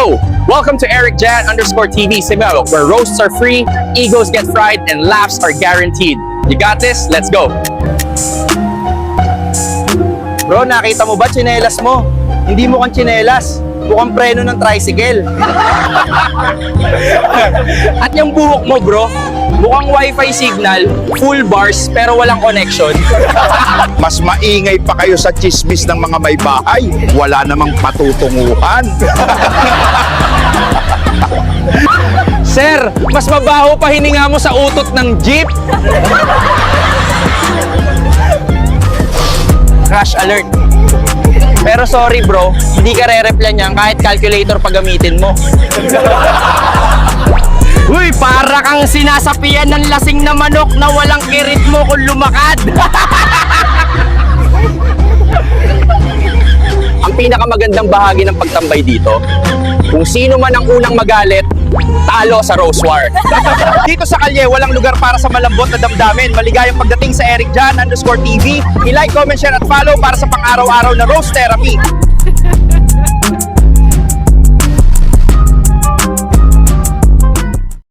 Yo! Welcome to EricJan_TV Simeo, where roasts are free, egos get fried, and laughs are guaranteed. You got this? Let's go! Bro, nakita mo ba tsinelas mo? Hindi mo kang tsinelas. Mukhang preno ng tricycle. At yung buhok mo, bro, mukhang wifi signal, full bars, pero walang connection. Mas maingay pa kayo sa chismis ng mga may bahay. Wala namang patutunguhan. Sir, mas mabaho pa hininga mo sa utot ng jeep. Crash alert. Pero sorry bro, hindi ka re-reply niyan kahit calculator pa gamitin mo. Uy, para kang sinasapian ng lasing na manok na walang kirit mo kung lumakad. Ang pinakamagandang bahagi ng pagtambay dito, kung sino man ang unang magalit, talo sa roast war. Dito sa kalye, walang lugar para sa malambot na damdamin. Maligayang pagdating sa EricJan_TV. I-like, comment, share at follow para sa pang-araw-araw na roast therapy.